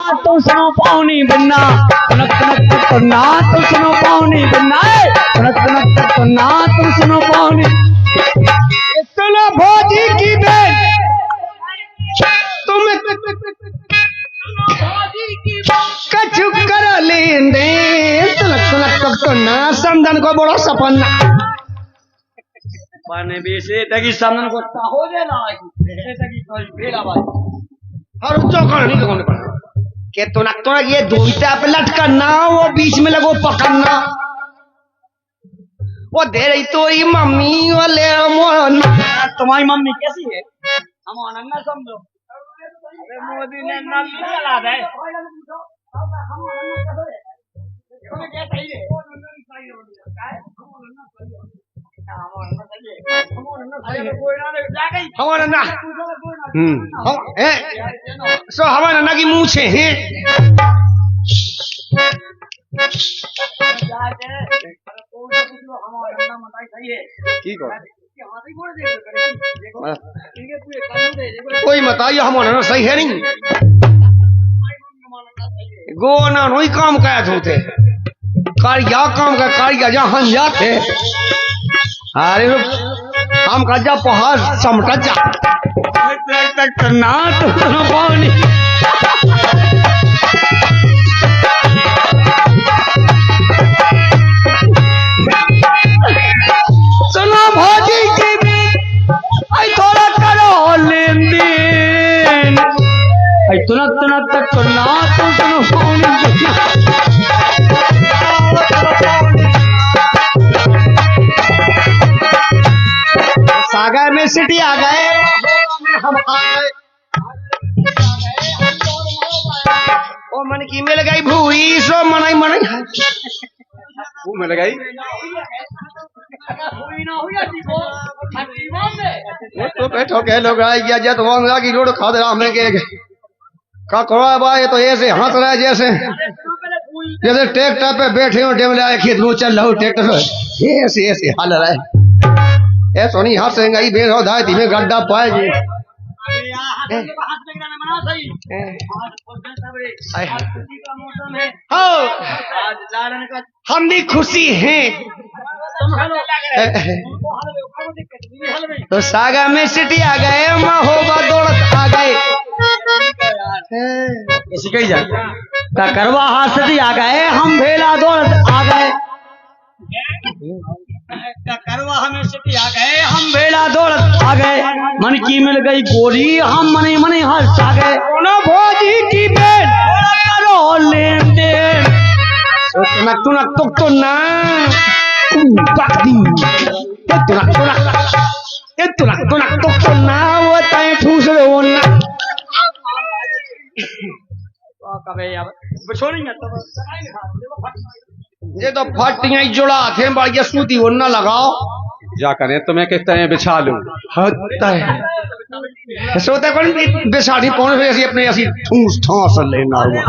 तो सुनो पानी बिन्ना तनक तनक तक तो ना तो सुनो पानी बिन्ना तनक तनक तक तो ना तो सुनो पानी इतना भौजी की बेन तुम कछु कर लेंदे तनक तनक तक तो ना समझन को बड़ो सपना माने भी से तकी सामने को हो जे ना ऐसे तकी कोई भेला भाई और चौकड़ नहीं कौन पड़ा के तो ये दूसरा पे लटकना वो बीच में लगो पकड़ना वो दे रही तो ये मम्मी वाले तुम्हारी मम्मी कैसी है हम अनन्ना समझो अरे मोदी ने नल चला दे तुम्हें क्या चाहिए हमारा ना सो हमारा ना की मूछे हैं कोई बताइए हमारा ना सही है नहीं गो ना नहीं काम काया थे कारिया काम का कारिया जहाँ हम जाते अरे हम का जा पहाड़ समटा जा तक ना तो पानी सुनो भौजी की भी आई थोड़ा करो लेन देन आई तुनक तक तो ना तो सुनो पानी सागर में सिटी आ गए हम आए ओ मन की मिल गई भूई सो मनाई मनाई वो मिल गई तो बैठो के लोग आए गया जब वहां की रोड खा दे रहा हमें के का करो भाई तो ऐसे हंस रहा है जैसे ट्रैक्टर पे बैठे हो डेमले आए खेत में चल रहा हूँ ट्रैक्टर ऐसे ऐसे हाल रहा है ए सोनी हाथ से गई बेर हो धाय धीमे गड्ढा पाए जी हम भी खुशी हैं तो सागर में सिटी आ गए महोबा दौड़त आ गए ऐसी कही जा करवा हाथ से आ गए हम भेला दौड़त आ गए करवा हमें सिटी आ गए हम भेला दौड़त आ गए मन की मिल गई गोरी हम मने मने हंस आ गए भौजी की बेन करो लेन देन तुनक तो ना तुनक तो ना वो तय ठूस रहो ना ये तो फटियां जोड़ा थे बढ़िया सूती वो ना लगाओ जा करें तुम्हें किस तरह बिछा लूं होता है सोते कौन बेसाड़ी कौन से ऐसी अपने ऐसी ठूस ठास लेना हुआ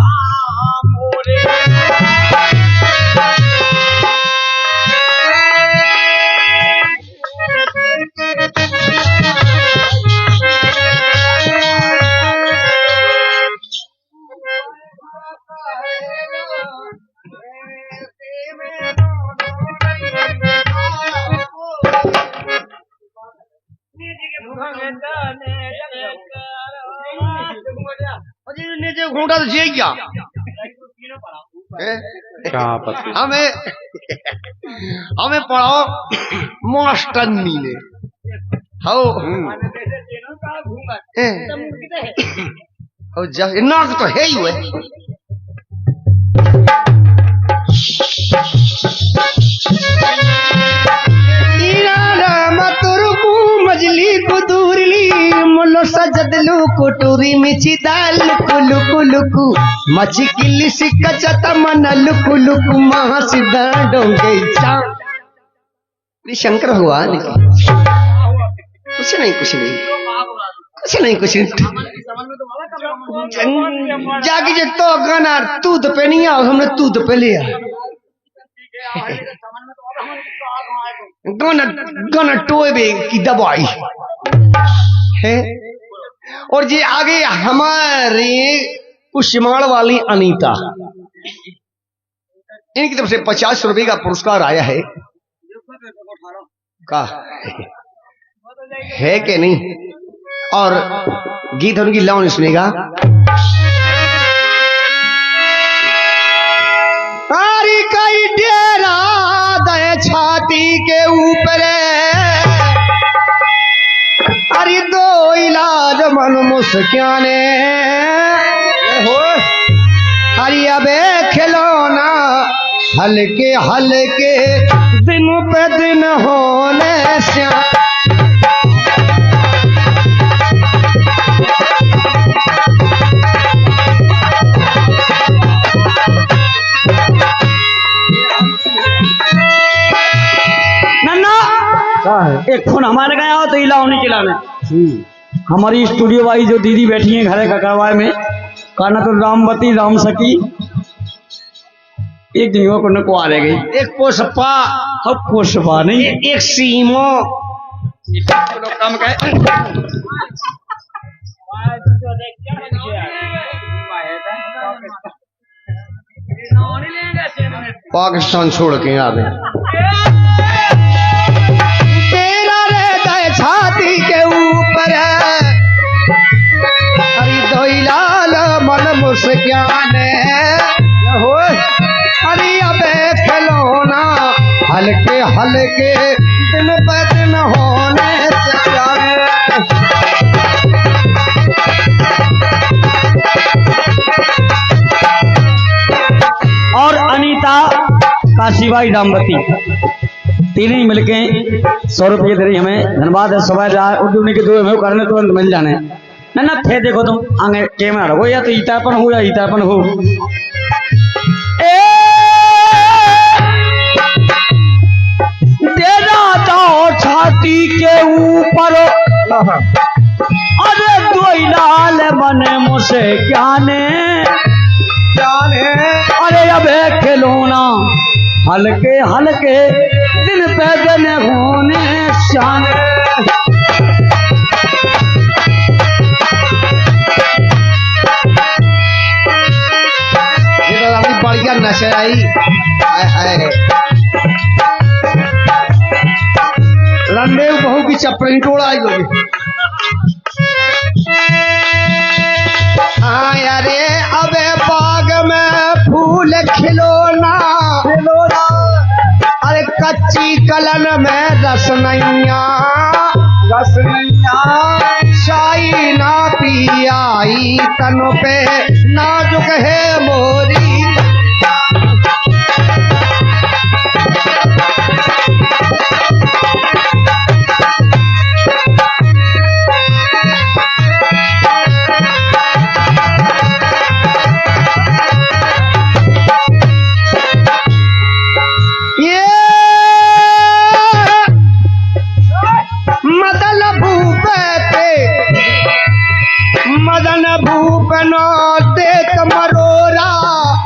नीचे घूंटा तो जी गया हमें हमें पढ़ाओ मास्टरनी ने हो नाक तो है ही हुए मजली कुदूरली मुलो सजदलू कुटूरी मिची दाल लुकु लुकु मची किल्ली सिक्का चता मन लुकु लुकु महा सिद्धा डोंगे शंकर हुआ कुछ नहीं जाके जे तो गाना दूध पे नहीं आओ हमने दूध पे लिया गाना टोए की दवाई है और जी आगे हमारे कुशमाड़ वाली अनीता, इनकी तरफ से 50 रुपए का पुरस्कार आया है। का है कि नहीं? और गीत उनकी लाउन सुनेगा। तारी कई डेरा दे छाती के ऊपर, अरे दो इलाज मन मुस्काने हो, अरे अबे खिलौना हल्के हल्के दिन पे दिन होने से। एक फोन हमारे गया हो तो इलाव नहीं चलाना। हमारी स्टूडियो वाली जो दीदी बैठी है घर का करवाए में, कहना तो रामवती राम सकी एक दिन को आ रह गई। एक पुष्पा, अब पुष्पा नहीं, एक सीमो कम गए। पाकिस्तान छोड़ के आ गए। तेरा रहता है छाती के ऊपर, अरे दो लाल मन मुस्काने हो, अरे अबे खिलौना हल्के हल्के दिन पे दिन होने से जाने। और अनीता काशीबाई रामवती तीनों ही मिलके 100 रुपये दे रही हमें। धन्यवाद है। सवाल उर्दू के दो हमें करने तुरंत मिल जाने ना थे। देखो तुम आगे कैमरा रखो, या तो ईतापन हो या ईतापन हो। देना जाओ छाती के ऊपर, अरे दो लाल बने मुझसे ज्ञाने जाने, अरे अब खिलौना हल्के हल्के दिन पे दिन होने शाने। ये तो अपनी बढ़िया नशे आई है। लंबे बहू की चप्पल टोड़ा आई लोग। अरे अबे बाग में फूल खिलौना, अरे कच्ची कलन में रसनैया, शाही ना पी आई तन पे नाजुक है मोरी। मदन भूपनो देत मरोरा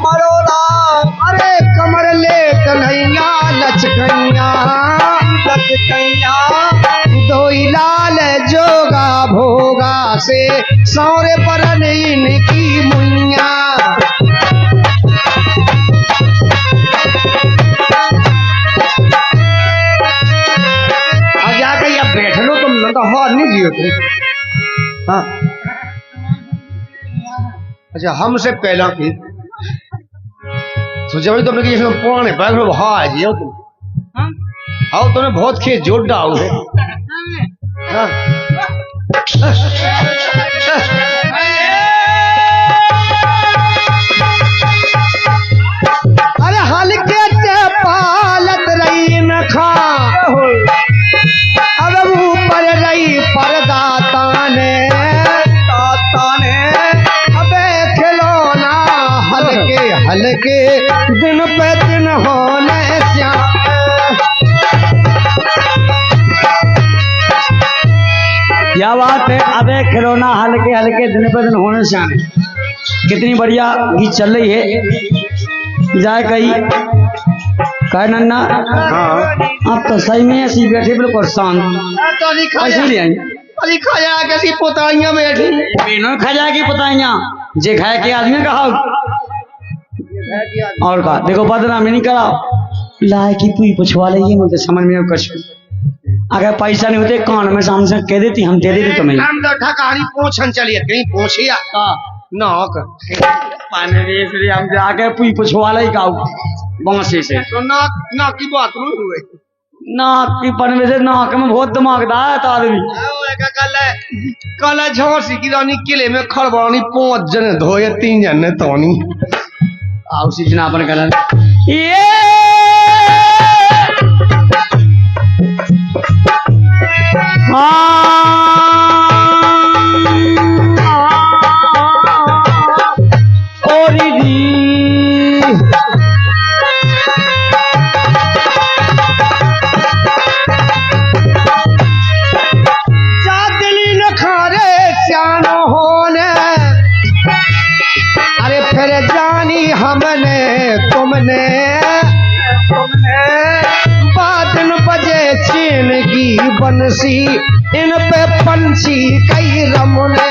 मरोरा, अरे कमर ले कन्हैया लचकैया लचकैया, दो लाल जोगा भोगा से सौरे पर इनकी मुइया। अब जाके या बैठ लो तुम, तो हार नहीं जियो तुम। हाँ अच्छा, हमसे पहला की तो जब तुमने कि इसमें पुराने बैग में भाई जी हो तुम। आओ तुमने बहुत खेत जोड़ डाल है। अरे हल्के से पालत रही न खा, अब ऊपर रही पर्दा ताने हल्के दिन पे दिन होने श्याम। क्या बात है। अबे खिलौना हल्के हल्के दिन पे दिन होने श्याम, कितनी बढ़िया गीत चल रही है। जाए कही कह नन्ना। हाँ अब तो सही में ऐसी बैठी बिल्कुल शांत, ऐसी नहीं आई। अली खाया कैसी पोताइयां बैठी, खा जाएगी पोताइयां। जे खाए के आदमी कहा और का देखो बदनामी नहीं कराओ लाए की पुई पुछवा ले ये मुझे समझ में कुछ अगर पैसा नहीं होते कान में सामने कह देती हम दे देते तुम्हें हम तो ठकानी पूछन चलिए कहीं पूछिया नाक पानी रे इसलिए हम जाके पुई पुछवा ले गाऊ बांसे से तो नाक नाक की बात नहीं हुई नाक की पन से नाक में बहुत दिमागदार है आदमी कल झांसी की रानी किले में खड़बानी 5 जन धोए 3 जन ने तोनी आओ सीजना अपन कलन ये बंसी इन पे पंछी कई रमने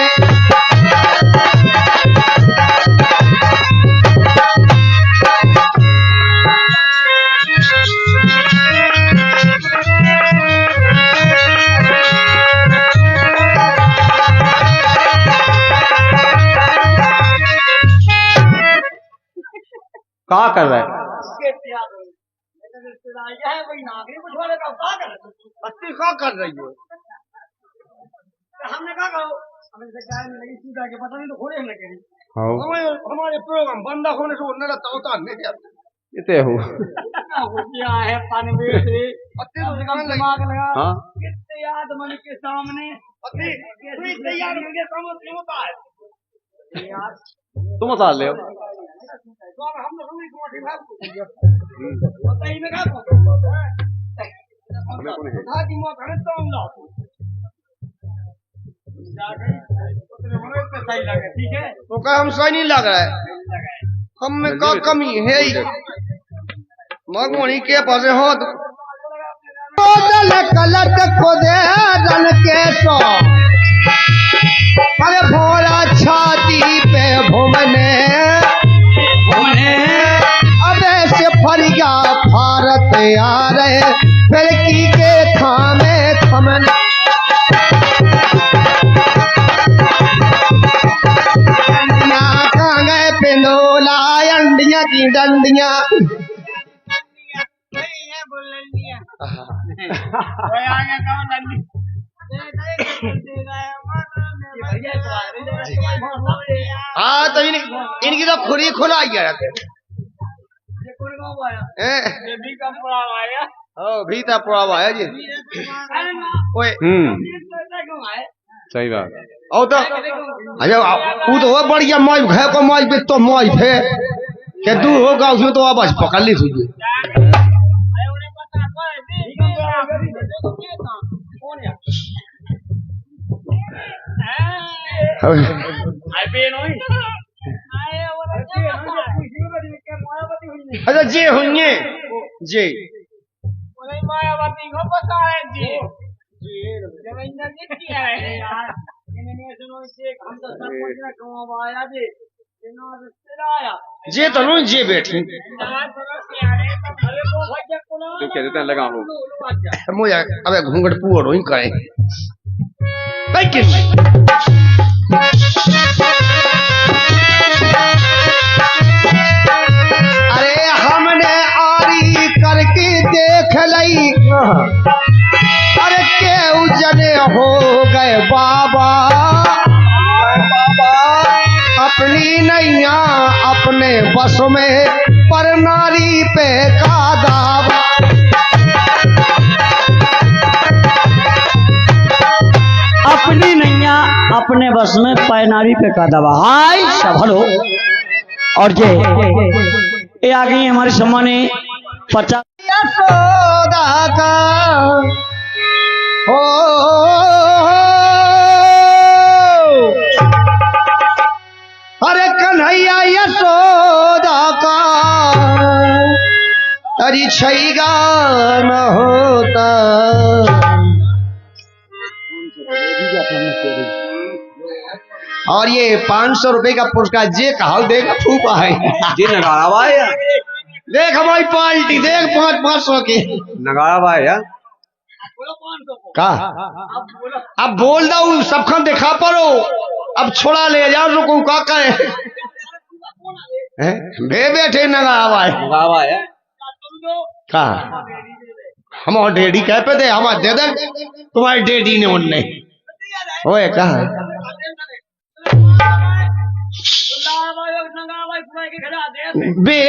क्या कर रहा है क्या कर रही हो हमने कहा पता नहीं तो खोले लगे हमारे प्रोग्राम बंदा होने से उन्हें तोता नहीं इतने हो क्या है पानी में से दिमाग लगा हाँ कितने याद मन के सामने तैयार मुझे समझ नहीं होता है तुम बता ले हम तो क्या हम सही नहीं लग रहा है हम में क्या कमी है मगोनी के पास हो कलट को दे रन के सो अरे भोला छाती पे भुवने अबे से फरिया भारत आ रहे फिरकी के थामे थमन गए पिंडोला अंडिया की डंडिया हाँ तो इनकी तो खुरी खुला ही है भीता पुरावा है जी ओए सही बात ओ तो अच्छा वो तो बढ़िया मौज है को मौज पे तो मौज है के दू होगा उसमें तो आवाज पकड़ ली थी अच्छा जे होंगे जे मायावती को पता है जी जमीन जीती है यार हम तो सब कुछ ना कमाया जी जे तो नु जे बैठी तो कह देते हैं लगा हो मोया अबे घूंघट पुअर होई करे लेकिन अरे हमने आरी करके देख लई अरे के उजने हो गए बाबा अपनी नैया अपने बस में पर नारी पे का दावा अपनी नैया अपने बस में पैनारी पे का दवा हाय सभलो और ये आ गई हमारे सामने 50 यशोदा का हो अरे कन्हैया यशोदा का तरी छैगा न होता और ये 500 रुपए का पुरस्कार जे कहा देगा फूफा है। जी नगाड़ा भाई यार, देख हमारी पार्टी देख 500 की नगाड़ा भाई यार। का अब बोल दो सबका देखा पड़ो, अब छोड़ा ले जाओ रुको का करे बे बैठे नगा भाई नगाड़ा भाई यार। का हमारे डैडी कह पे दे हमारे दे दे तुम्हारी डैडी ने उनने ओए कहा बे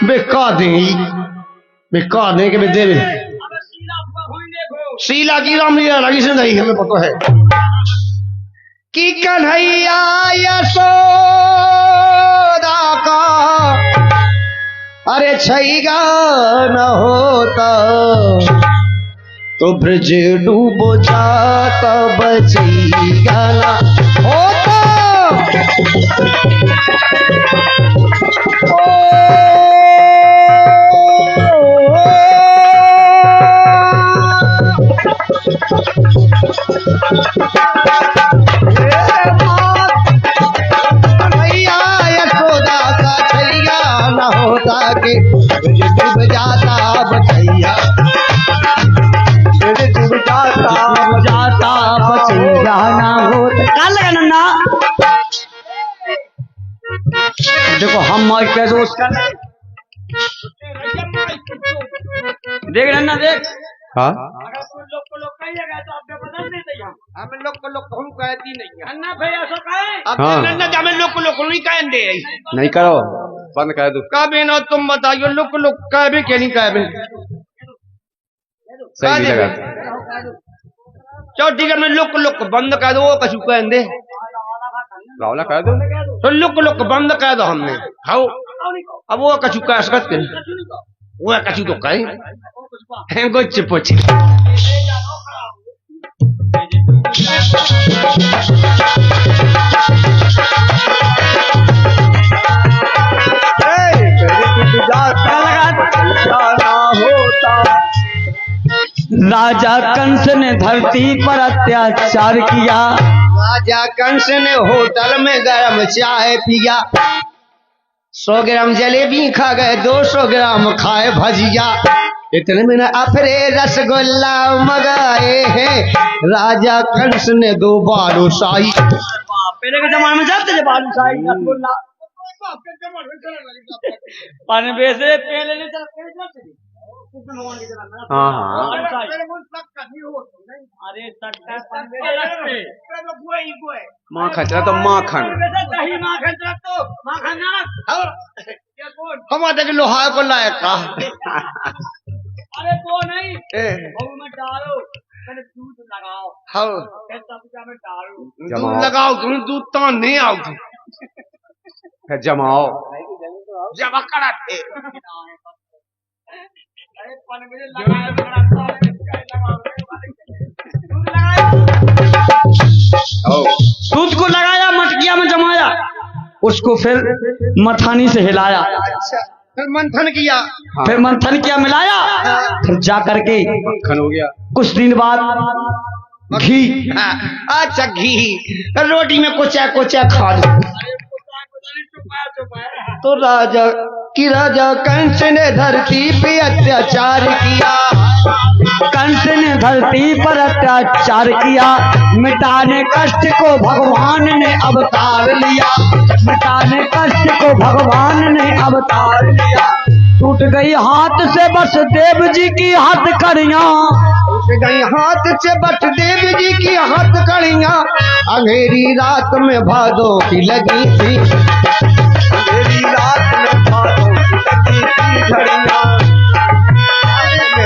बे का दे के बे दे शीला की रामलीला लगी से नहीं हमें पता है कि कन्हैया यशोदा का अरे छैगा न होता तो ब्रज डूबो जाता बचैगा न होता। भैया यशोदा का छैया न होता के डूब जाता बचैया डूब जाता बचैया ना हो का लगा नन्ना। देखो हम और कैसे उसका देख नन्ना देख। हाँ हमें लोग को लोग हम कहती नहीं है अन्ना भैया सो कहे अब हाँ। नन्ना हमें लोग को लोग नहीं कहेंगे नहीं करो, बंद कर दो। कभी ना तुम बताइयो लोग को लोग कहबे के नहीं कहबे सही लगा। चलो ठीक है मैं लोग को बंद कर दो वो कछु कहेंगे रावला कर दो। तो लोग को बंद कर दो हमने खाओ अब वो कछु कह सकते वो कछु तो कहे कुछ पूछ राजा कंस ने धरती पर अत्याचार किया। राजा कंस ने होटल में गरम चाय पिया 100 ग्राम जलेबी खा गए 200 ग्राम खाए भजिया इतने में अफरे रसगुल्ला मंगाए हैं राजा कंस ने 2 बालूशाही। पहले के जमाने में जाते थे बालूशाही रसगुल्ला पानी बेचे पहले नहीं चलते थे। हाँ हाँ अरे माखन चला तो माखन हमारे लोहा को लायक का अरे वो नहीं ए, में डालो दूध लगाओ हाँ में डालो दूध लगाओ तुम दूध तो नहीं आओ फिर जमाओ। जमा कराते अरे पन मुझे लगाया दूध को लगाया मटकिया में जमाया उसको फिर मथानी से हिलाया फिर मंथन किया फिर मंथन किया मिलाया फिर जा करके मक्खन हो गया। कुछ दिन बाद घी अच्छा घी रोटी में कोचा कोचा खा लो तो राजा कंस ने धरती पे अत्याचार किया कंस ने धरती पर अत्याचार किया मिटाने कष्ट को भगवान ने अवतार लिया मिटाने कष्ट को भगवान ने अवतार लिया टूट गई हाथ से बस देव जी की हथकड़ियां टूट गई हाथ से बस देव जी की हथकड़ियां अंधेरी रात में भादों की लगी थी अंधेरी रात में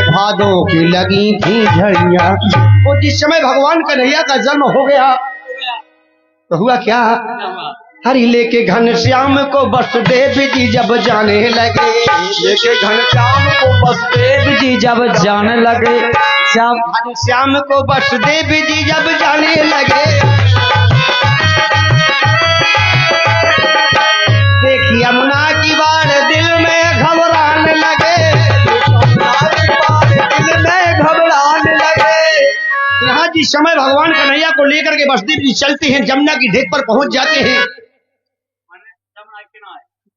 भादों की लगी थी झड़ियां वो जिस समय भगवान कन्हैया का जन्म हो गया तो हुआ क्या हरि लेके घनश्याम को वसुदेव जी जब जाने लगे लेके घनश्याम को वसुदेव जी जब जाने लगे घनश्याम को वसुदेव जी जब जाने लगे देखिए यमुना की बाढ़ दिल में घबराने लगे दिल में घबराने लगे यहाँ जिस इस समय भगवान कन्हैया को लेकर के वसुदेव जी चलते हैं, जमुना की ढेक पर पहुंच जाते हैं।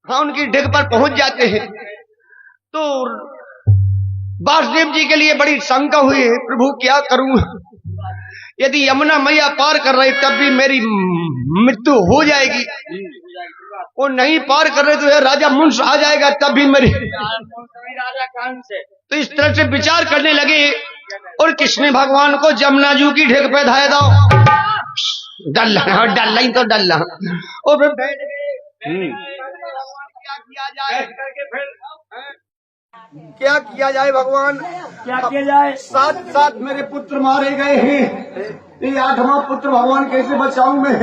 हाँ, उनकी ढेक पर पहुंच जाते हैं तो वासुदेव जी के लिए बड़ी शंका हुई है, प्रभु क्या करूं, यदि यमुना मैया पार कर रही तब भी मेरी मृत्यु हो जाएगी, वो नहीं पार कर रहे तो राजा मुंश आ जाएगा तब भी मेरी। तो इस तरह से विचार करने लगे और कृष्ण भगवान को जमुना जू की ढेक पे धाय दो, डल्ला ही तो डल्ला, और फिर बैठ गए। क्या किया जाए भगवान, क्या किया जाए? साथ साथ मेरे पुत्र मारे गए हैं, ये 8वां पुत्र भगवान कैसे बचाऊं मैं?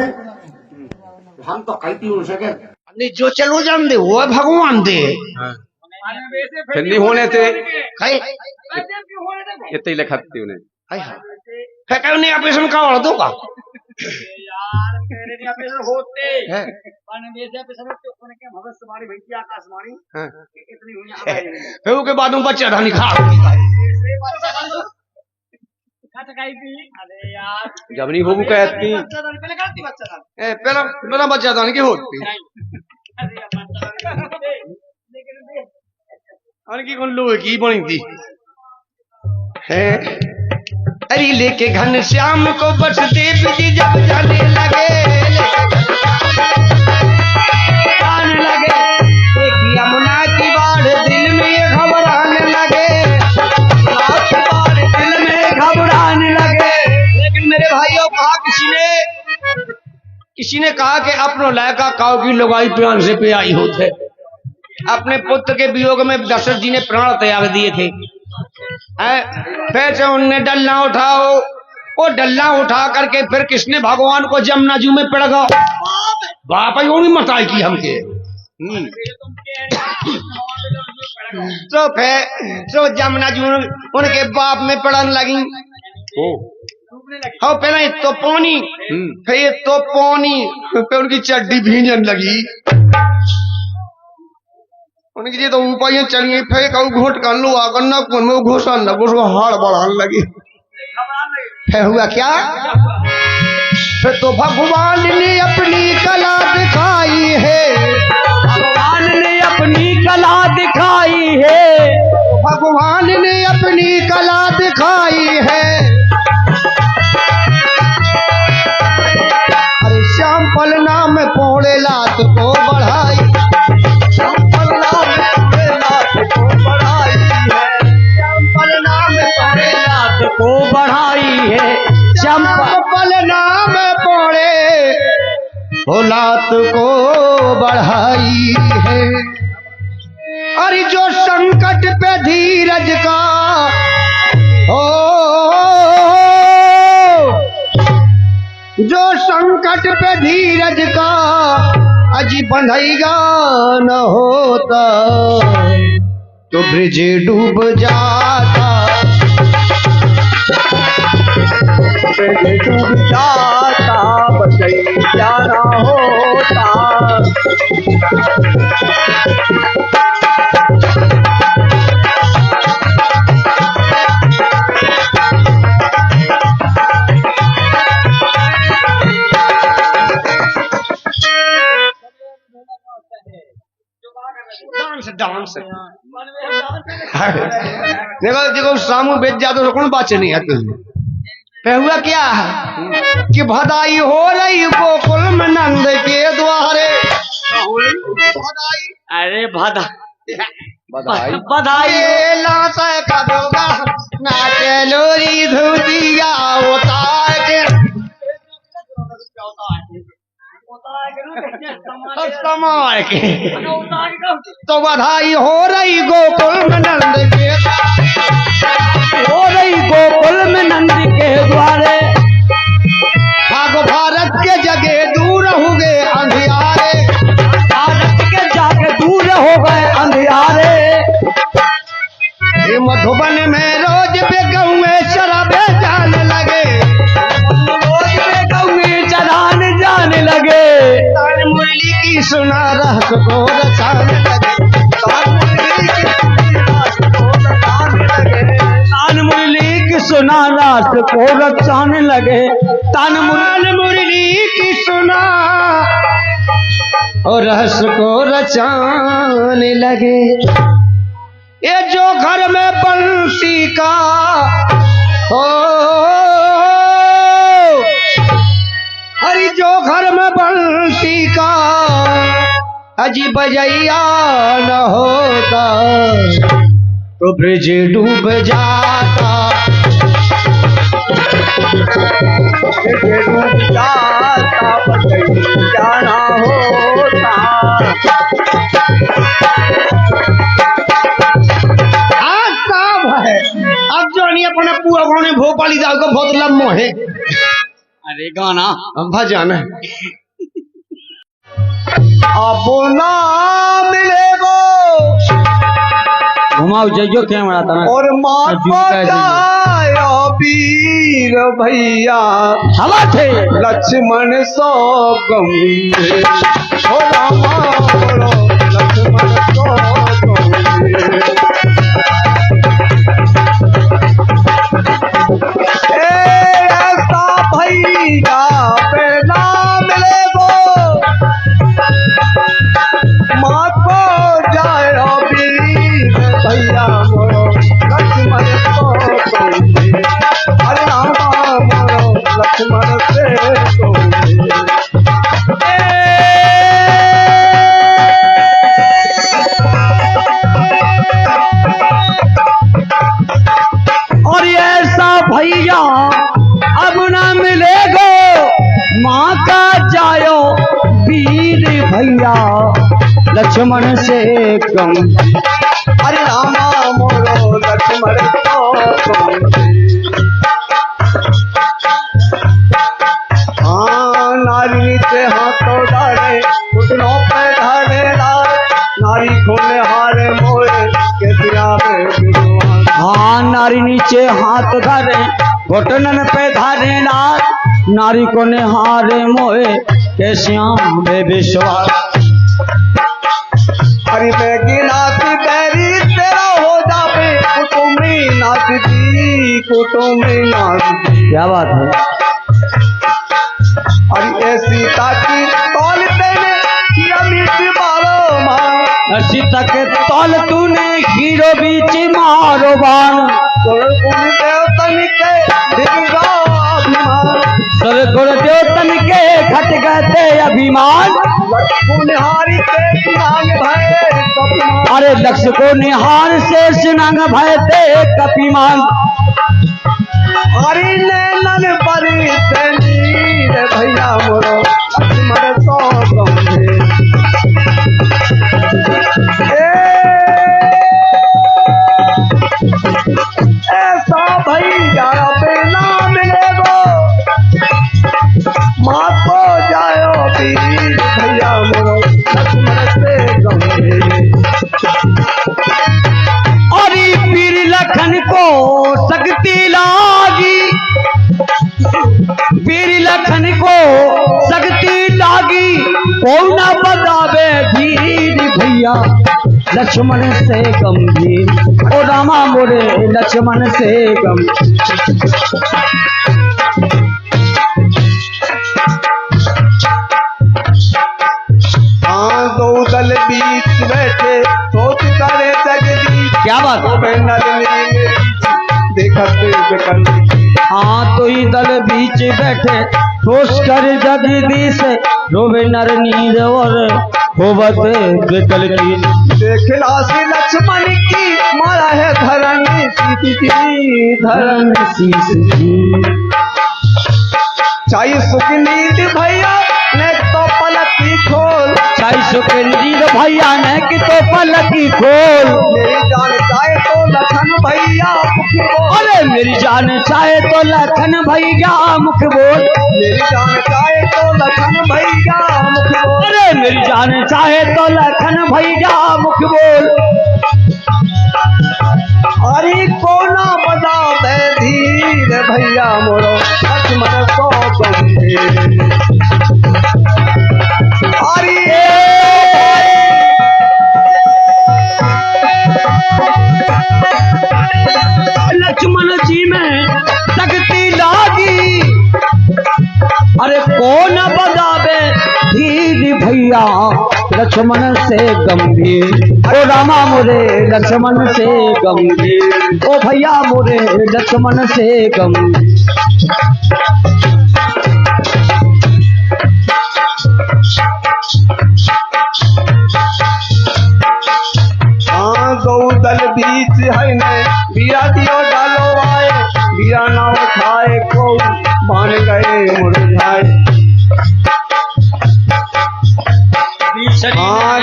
हम तो कहती हूँ नहीं, जो चलो जान दे वो भगवान दे। फिर नहीं होने थे इतने लिखती उन्हें है ऑपरेशन का और दूंगा के बाद बच्चा धानी खा जब नहीं होगी कहती पहला मेरा बच्चा धानी की होती की कौन लोहे की बनी थी है। अरे लेके घन श्याम को वसुदेव जी जब जाने लगे यमुना की बाढ़ दिल में घबराने लगे, दिल में घबराने लगे। लेकिन मेरे भाइयों कहा किसी ने कहा कि अपनो लायका काव की लुगाई प्यान से पे आई होते। अपने पुत्र के वियोग में दशरथ जी ने प्राण त्याग दिए थे। फिर से उनने डल्ला उठाओ, वो डल्ला उठा करके फिर किसने भगवान को जमुना जू में पड़ गया। बाप यूं मताई की हमके तो फिर जमुना जू उनके बाप में पड़न लगी। हाँ, पहले ये तो पानी, फिर ये तो पानी, फिर उनकी चड्डी भींजन लगी। उनकी जी तो ऊपर चलिए, फिर कहूँ घोट कर लो आकर ना कौन में घोषण लगो, उसको हाड़ बढ़ाने लगी। फिर हुआ क्या, फिर तो भगवान ने अपनी कला दिखाई है, भगवान ने अपनी कला दिखाई है, भगवान ने अपनी कला दिखाई है। अरे श्याम पल नाम पौड़े लात को बढ़ाई, श्याम पल नाम पौड़े लात को बढ़ाई है, श्याम पल नाम पौड़े लात को बढ़ाई है, श्याम पल नाम पौड़े लात को बढ़ाई है। अरे जो संकट पे धीरज का हो, जो संकट पे धीरज का अजी बंधैया न होता तो ब्रिज डूब जाता, ब्रिज डूब जाता, बचैया न होता। डांस देखो देखो सामू बेच जाते तो कौन बात नहीं आती। हुआ क्या कि भदाई हो रही गोकुल में नंद के द्वारे। अरे बधाई बधाई लाता का दोगा नाचे लोरी धुतिया उतार के कमाल के तो बधाई हो रही गोकुल में नंद के, हो रही गोकुल में नंद के द्वारे। भागो भारत के जगह दूर हो गए अंधियारे, भारत के जाके दूर हो गए अंधियारे। मधुबन में रोज पे गऊ में शराबे जाने लगे, रोज पे गऊ में चढ़ाने जाने लगे। तान मुरली की सुना रस को रचाने लगे, तान मुरली की सुना रस को रचाने लगे। लगे तान मुरली की सुना और रस को रचाने लगे। ये जो घर में बंसी का हो, अरे जो घर में बंसी का अजी बजैया न होता तो ब्रिज डूब जाता, ब्रिज डूब जाता, बजैया न होता। अब जो नहीं अपने पूरा गाने भोपाली दाल को बहुत लम्बो है। अरे गाना भजन अब ना मिलेगो घुमाओ जइयो कैमरा तना और माँ को जायो वीर भैया हवा थे लक्ष्मण सो गंगे हो रामा बोलो लक्ष्मण सो गंगे। ऐसा भैया पे ना मिलेगो माँ को जायो वीर भैया मोरो लक्ष्मण को गंगे। अरे रामा मोरो लक्ष्मण से और ऐसा भैया अब ना मिलेगो माँ का जायो वीर भैया लक्ष्मण से कम। अरे रामा मोरो लक्ष्मण को गंगे। हाँ नारी से हाथों डाले घुटनों पे ढाले नारी खूने हारे मोरे के सिया पे विद्वान। हाँ नारी नीचे हाथ धरे घुटनन पे धारे लाल नारी को निहारे मोए के श्याम में विश्वास। अरे मैं गिनाती बैरी तेरा हो जावे कुटुम्बी नाचती कुटुम्बी नाचती। क्या बात है। अरे ए सीता की तौल तेने किया बीच मारो मां सीता के तौल तूने हीरो बीच मारो बाण देवतन के दिलगा अभिमान गुरु देवतन के घट गए अभिमान। निहारी के सिनांग भय कपिमान। अरे लक्ष्य को निहार से सिनांग भय थे कपिमान। अरे नैनन बरी से नीर भैया मोरो लक्ष्मण सो गंगे। ऐसा भैया पे ना मिलेगो माँ को जायो वीर भैया मोरो लक्ष्मण से गंगे। और वीर लखन को शक्ति लागी वीर लखन को शक्ति लागी को न बतावे धीर भैया लक्ष्मण से गंभीर। ओ रामा मोरे लक्ष्मण से गंभीर। हाँ दो दल बीच बैठे सोच करे जगदीश। क्या बात है। देखत हाँ तो ही दल बीच बैठे ठोस कर जगदीश रोवे नर नीर और होवत बेकल की। देखला से लक्ष्मण की मारा है धरणी सीती धरण शीश की। चाहिए सुख नींद भैया ने तो पलक की खोल। चाहे सुखेंद्र भैया ने कि तो पलकी खोल। मेरी जान चाहे तो लखन भैया मुख बोल। अरे मेरी जान चाहे तो लखन भैया मुख बोल। मेरी जान चाहे तो लखन भैया मुख बोल। अरे मेरी जान चाहे तो लखन भैया मुख बोल। अरे कोना बजा दे धीर भैया मोरो लक्ष्मण सो गंगे। अरे लक्ष्मण जी में शक्ति लागी लक्ष्मण से गंभीर। ओ रामा मोरे लक्ष्मण से गंभीर। ओ भैया मोरे लक्ष्मण से गंभीर। गौदल बीच है ने बीरा दियो डालो आए, बीरा ना उठाए को बान गए मुरझाए।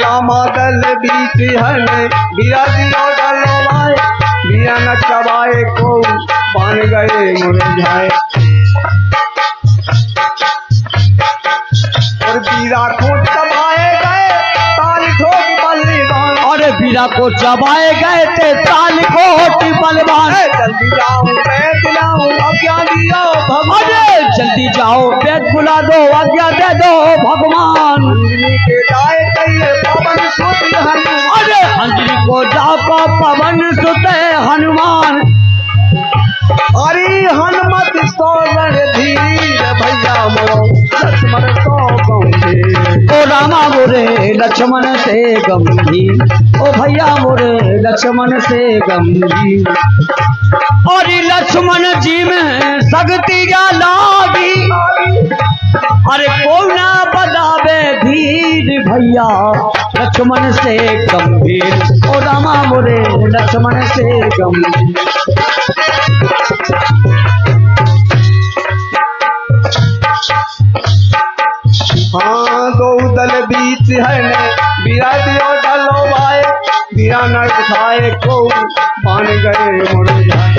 रामा दल बीच है ने बीरा दियो डालो आए, बीरा न चबाए को बान गए मुरझाए। और बीरा को चबाए गए ताल ठोक बल्लीदान। अरे बीरा को चबाए गए थे ताल कोट बलवान। जल्दी जाओ मैं दिलाऊं आज्ञा दियो भगवान। अरे जल्दी जाओ वेद बुला दो आज्ञा दे दो भगवान। अंजनी के जाए कहिए पवन सुत हनुमान। अरे अंजनी को जाको पवन सुत हनुमान। अरे हनुमत सोरण धीर भैया मोरो लक्ष्मण तो गंभीर। ओ रामा मोरे लक्ष्मण से गंभीर। ओ भैया मोरे लक्ष्मण से गंभीर। और लक्ष्मण जी में शक्ति क्या लागी। अरे कौन बदावे धीर भैया लक्ष्मण से गंभीर। ओ रामा मोरे लक्ष्मण से गंभीर। हाँ गौदल बीच है ने बीरा दियो डालो आए, बीरा न उठाए को बान गए मुरझाए।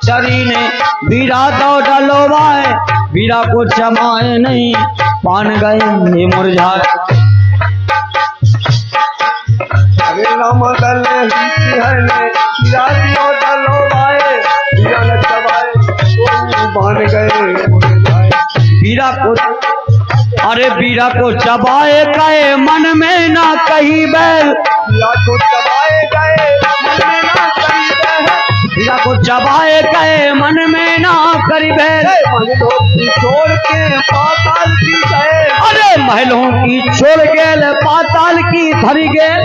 चरी ने बीरा दो डलोवाए, बीरा को जमाए नहीं पान गए मुरझाए। अरे राम दल बीच है ने बीरा दियो डालो आए, बीरा न चबाए को बान गए मुरझाए। बीरा को अरे बीरा को चबाए गए मन में ना कही बैल। बीरा को चबाए गए मन में ना कही बैल। बीरा को चबाए गए मन में ना करी बैल। महलों की छोड़ के पाताल की गए। अरे महलों की छोड़ गेल पाताल की धरी गेल।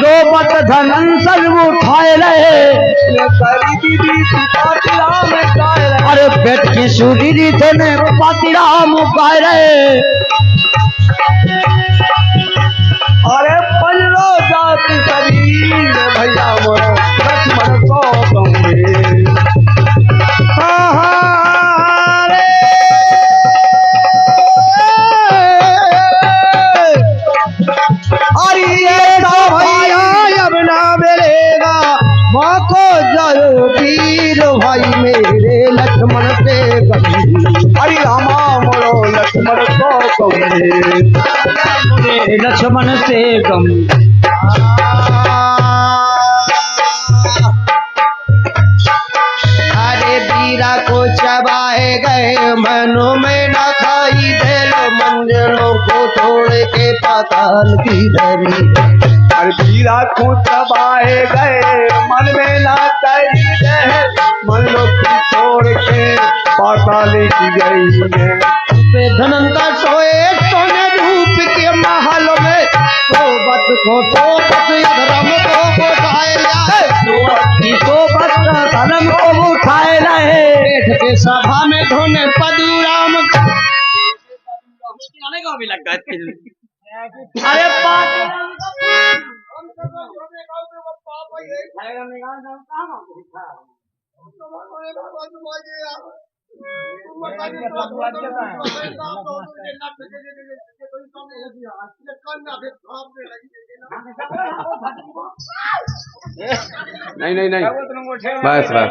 रोबत धनन सर्व उठाए रहे। अरे पेट की सूरी थे ने पातिराम उगाए रहे। अरे पंजरो जात शरीर भैया मोरो लक्ष्मण को गंभीर। भाई मेरे लक्ष्मण से गंभीर। अरे रामा मोरो लक्ष्मण को गंभीर। लक्ष्मण से गंभीर। अरे बीरा को चबाए गए मनो में न खाई भेल, मंदिरों को छोड़ के पाताल की धरी। अरे बीरा को चबाए गए मन में ना कही है, मन लोग छोड़ के पाताल की गई है। धनंता सोए सोने धूप के महल में, सोबत को सोबत धर्म को उठाए लाए। सोबत धर्म को उठाए लाए। बैठ के सभा में धोने पदुराम। भी लगता है। अरे नहीं नहीं नहीं बस बस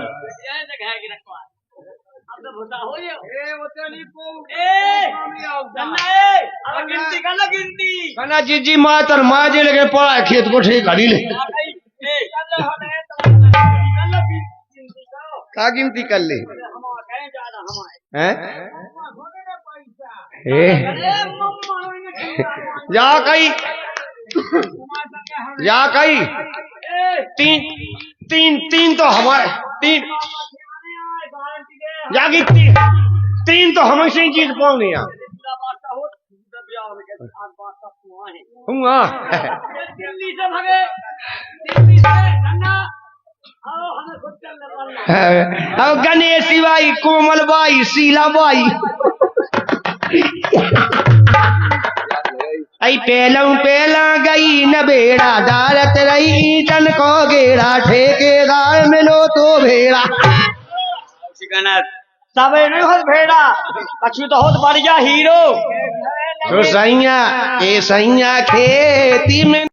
कना जी मातर माजे लगे पड़ा खेत को ठीक घड़ी ले का गिनती कर ले हैं जा कई जा कई तीन तीन तीन तो हमारे तीन जागी तीन तो हमेशा ही जीत पाऊंगे यार हुआ दिल्ली से भगे, दिल्ली से धन्ना, आओ हमें खुद चलने वाला। अब गणेशी बाई, कोमल बाई, शीला बाई आई पेला गई न बेड़ा दारत रही जन को गेड़ा ठेकेदार मिलो तो भेड़ा सबे नहीं होत भेड़ा, कछु तो होत बढ़िया हीरो। तो सैया खेती में